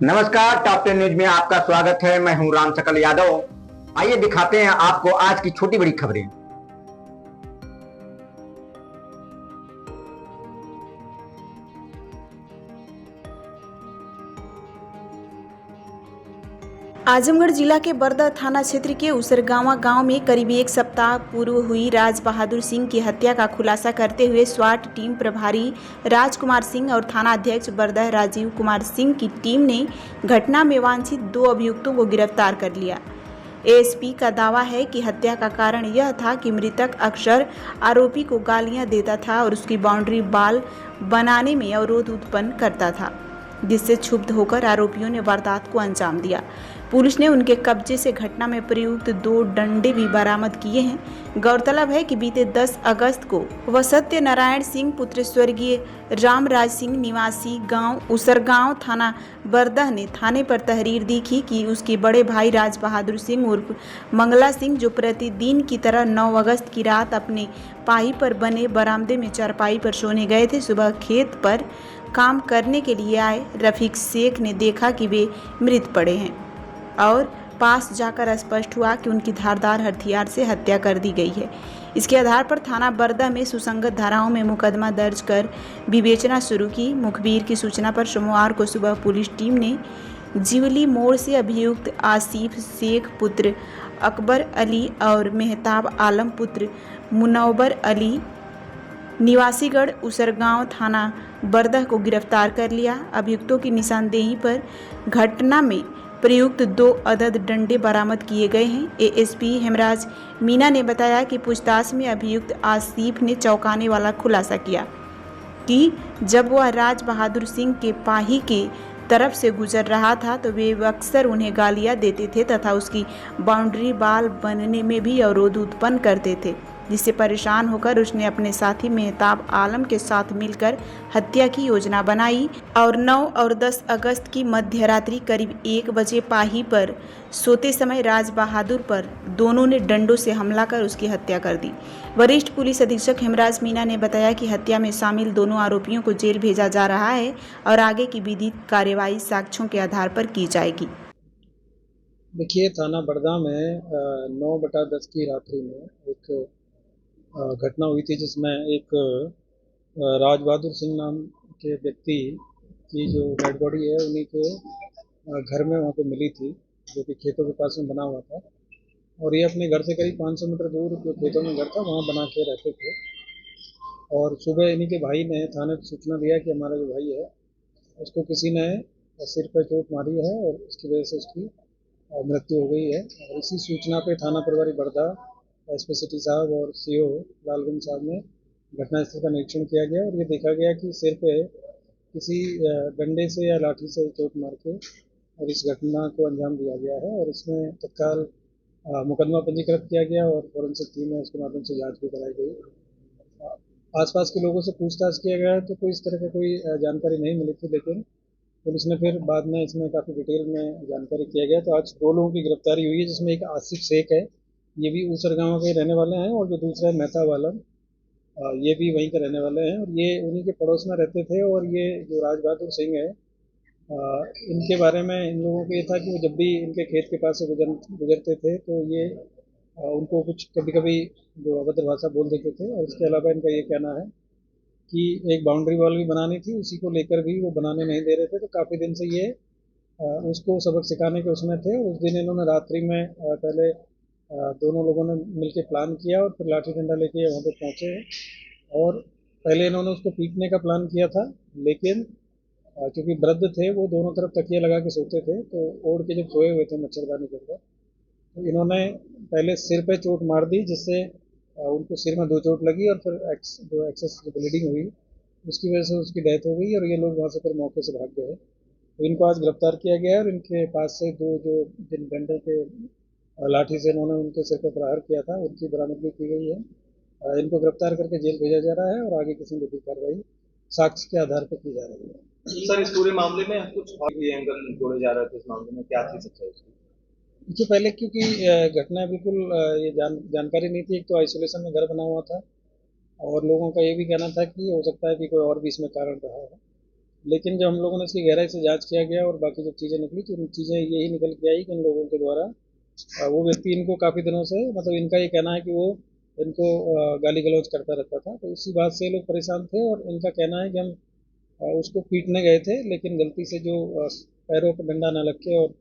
नमस्कार, top 10 news में आपका स्वागत है। मैं हूं राम सकल यादव। आइए दिखाते हैं आपको आज की छोटी बड़ी खबरें। आजमगढ़ जिला के बरदा थाना क्षेत्र के उसरगांवा गांव में करीब एक सप्ताह पूर्व हुई राज बहादुर सिंह की हत्या का खुलासा करते हुए स्वाट टीम प्रभारी राजकुमार सिंह और थाना अध्यक्ष बरदा राजीव कुमार सिंह की टीम ने घटना में वांछित 2 अभियुक्तों को गिरफ्तार कर लिया। एएसपी का दावा है कि हत्या का कारण यह था कि मृतक अक्सर आरोपी को गालियां देता था और उसकी बाउंड्री बाल बनाने में अवरोध उत्पन्न करता था, जिससे क्षुब्ध होकर आरोपियों ने वारदात को अंजाम दिया। पुलिस ने उनके कब्जे से घटना में प्रयुक्त 2 डंडे भी बरामद किए हैं। गौरतलब है कि बीते 10 अगस्त को वह सत्यनारायण सिंह पुत्र स्वर्गीय रामराज सिंह निवासी गांव उसरगांव थाना बरदह ने थाने पर तहरीर दी थी कि उसके बड़े भाई राज बहादुर सिंह उर्फ मंगला सिंह, जो प्रतिदिन की तरह 9 अगस्त की रात अपने पाई पर बने बरामदे में चारपाई पर सोने गए थे। सुबह खेत पर काम करने के लिए आए रफीक शेख ने देखा कि वे मृत पड़े हैं और पास जाकर स्पष्ट हुआ कि उनकी धारदार हथियार से हत्या कर दी गई है। इसके आधार पर थाना बरदा में सुसंगत धाराओं में मुकदमा दर्ज कर विवेचना शुरू की। मुखबिर की सूचना पर सोमवार को सुबह पुलिस टीम ने जीवली मोड़ से अभियुक्त आसिफ शेख पुत्र अकबर अली और मेहताब आलम पुत्र मुनव्वर अली निवासीगढ़ उसरगांव थाना बरदह को गिरफ्तार कर लिया। अभियुक्तों की निशानदेही पर घटना में प्रयुक्त 2 अदद डंडे बरामद किए गए हैं। एएसपी हेमराज मीना ने बताया कि पूछताछ में अभियुक्त आसिफ ने चौंकाने वाला खुलासा किया कि जब वह राज बहादुर सिंह के पाही के तरफ से गुजर रहा था तो वे अक्सर उन्हें गालियां देते थे तथा उसकी बाउंड्री बाल बनने में भी अवरोध उत्पन्न करते थे, जिससे परेशान होकर उसने अपने साथी मेहताब आलम के साथ मिलकर हत्या की योजना बनाई और 9 और 10 अगस्त की मध्य रात्रि करीब 1 बजे पाही पर सोते समय राज बहादुर पर दोनों ने डंडों से हमला कर उसकी हत्या कर दी। वरिष्ठ पुलिस अधीक्षक हेमराज मीना ने बताया कि हत्या में शामिल दोनों आरोपियों को जेल भेजा जा रहा है और आगे की विधिक कार्यवाही साक्ष्यों के आधार पर की जाएगी। देखिए, थाना बड़दा में 9/10 की रात्रि में एक घटना हुई थी जिसमें एक राज बहादुर सिंह नाम के व्यक्ति की जो डेड बॉडी है उन्हीं के घर में वहाँ पे मिली थी, जो कि खेतों के पास में बना हुआ था। और ये अपने घर से करीब 500 मीटर दूर जो खेतों में घर था वहाँ बना के रहते थे। और सुबह इन्हीं के भाई ने थाने पर सूचना दिया कि हमारा जो भाई है उसको किसी ने सिर पर चोट मारी है और इसकी वजह से उसकी मृत्यु हो गई है। और इसी सूचना पे थाना प्रभारी बरदा एसपी सिटी साहब और सीओ लालगंज साहब ने घटनास्थल का निरीक्षण किया गया और ये देखा गया कि सिर पे किसी डंडे से या लाठी से चोट मार के और इस घटना को अंजाम दिया गया है। और इसमें तत्काल मुकदमा पंजीकृत किया गया और फॉरेंसिक टीम है उसके माध्यम से जांच भी कराई गई। आसपास के लोगों से पूछताछ किया गया है तो कोई इस तरह का कोई जानकारी नहीं मिली थी, लेकिन पुलिस ने फिर बाद में इसमें काफ़ी डिटेल में जानकारी किया गया। तो आज 2 लोगों की गिरफ्तारी हुई है, जिसमें एक आसिफ शेख है, ये भी ऊसरगांव के रहने वाले हैं, और जो दूसरा है मेहताब आलम, ये भी वहीं के रहने वाले हैं और ये उन्हीं के पड़ोस में रहते थे। और ये जो राज बहादुर सिंह है, इनके बारे में इन लोगों को ये था कि वो जब भी इनके खेत के पास से गुजरते थे तो ये उनको कुछ कभी कभी जो अभद्र भाषा बोल देते थे। और इसके अलावा इनका ये कहना है कि एक बाउंड्री वॉल भी बनानी थी, उसी को लेकर भी वो बनाने नहीं दे रहे थे। तो काफ़ी दिन से ये उसको सबक सिखाने के उसमें थे। उस दिन इन्होंने रात्रि में पहले दोनों लोगों ने मिलकर प्लान किया और फिर लाठी डंडा लेके वहाँ पे पहुँचे। और पहले इन्होंने उसको पीटने का प्लान किया था, लेकिन क्योंकि वृद्ध थे वो दोनों तरफ तकिया लगा के सोते थे, तो ओढ़ के जब सोए हुए थे मच्छरदानी के अंदर, तो इन्होंने पहले सिर पे चोट मार दी, जिससे उनको सिर में 2 चोट लगी और फिर जो एक्सेस जो ब्लीडिंग हुई उसकी वजह से उसकी डेथ हो गई और ये लोग वहाँ से फिर मौके से भाग गए। तो इनको आज गिरफ्तार किया गया है और इनके पास से 2 जो जिन डंडों के लाठी से इन्होंने उनके सिर पर प्रहार किया था उनकी बरामदगी की गई है। इनको गिरफ्तार करके जेल भेजा जा रहा है और आगे किसी भी कार्रवाई साक्ष्य के आधार पर की जा रही है। सर, इस पूरे मामले में कुछ और भी एंगल जोड़े जा रहे थे, इस मामले में क्या थी सच्चाई उसकी? देखिए, पहले क्योंकि घटना बिल्कुल ये जानकारी नहीं थी। एक तो आइसोलेशन में घर बना हुआ था और लोगों का ये भी कहना था कि हो सकता है कि कोई और भी इसमें कारण रहा है। लेकिन जब हम लोगों ने इसकी गहराई से जांच किया गया और बाकी जब चीज़ें निकली तो उन चीज़ें यही निकल के आई कि इन लोगों के द्वारा वो व्यक्ति इनको काफ़ी दिनों से, मतलब इनका ये कहना है कि वो इनको गाली गलौज करता रहता था, तो इसी बात से ये लोग परेशान थे और इनका कहना है कि हम उसको पीटने गए थे, लेकिन गलती से जो पैरों पर डंडा न लग के और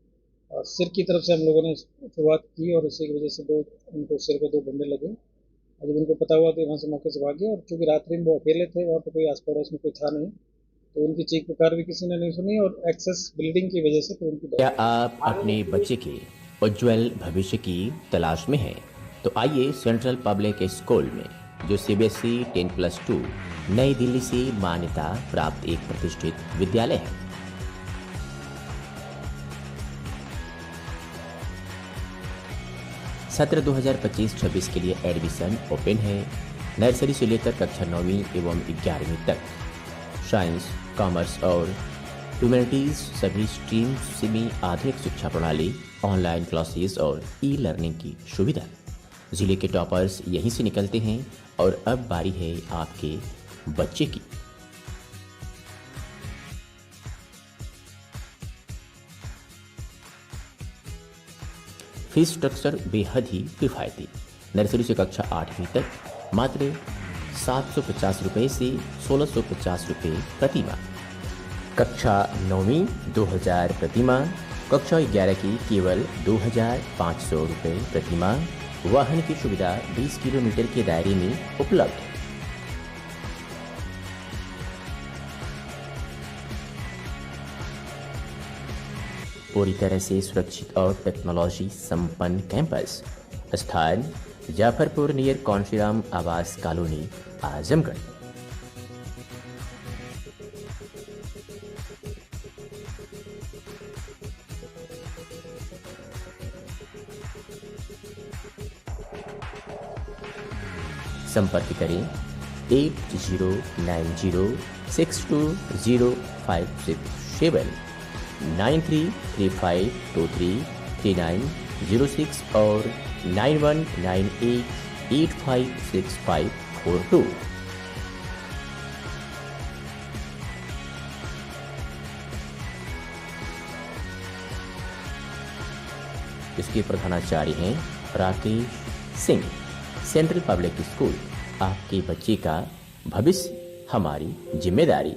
सिर की तरफ से हम लोगों ने शुरुआत की और उसी की वजह से उनको सिर पे 2 डंडे लगे। और जब उनको पता हुआ तो वहाँ से मौके से भाग गए और चूँकि रात्रि में वो अकेले थे, वहाँ पे कोई आस पड़ोस में कोई था नहीं, तो उनकी चीख पुकार भी किसी ने नहीं सुनी और एक्सेस ब्लीडिंग की वजह से फिर उनकी क्या आप अपने बच्चे के उज्जवल भविष्य की तलाश में हैं? तो आइए सेंट्रल पब्लिक स्कूल में, जो CBSE 10+2 नई दिल्ली से मान्यता प्राप्त एक प्रतिष्ठित विद्यालय है। सत्र 2025-26 के लिए एडमिशन ओपन है। नर्सरी से लेकर कक्षा 9वीं एवं 11वीं तक, साइंस, कॉमर्स और ह्यूमैनिटीज सभी स्ट्रीम्स में आधुनिक शिक्षा प्रणाली, ऑनलाइन क्लासेस और ई-लर्निंग की सुविधा। जिले के टॉपर्स यहीं से निकलते हैं और अब बारी है आपके बच्चे की। फीस स्ट्रक्चर बेहद ही किफ़ायती। नर्सरी से कक्षा 8वीं तक मात्र 750 रुपये से 1650 रुपये प्रति माह। कक्षा 9वीं 2000 प्रति माह। कक्षा 11 की केवल 2500 रुपये प्रति माह। वाहन की सुविधा 20 किलोमीटर के दायरे में उपलब्ध है। पूरी तरह से सुरक्षित और टेक्नोलॉजी संपन्न कैंपस। स्थान जाफरपुर नियर कौनसीराम आवास कॉलोनी, आजमगढ़। संपर्क करें 8090620567 9335233906 और 9198856542। इसके प्रधानाचार्य हैं Rakesh Singh. Central public school, आपके बच्चे का भविष्य हमारी जिम्मेदारी।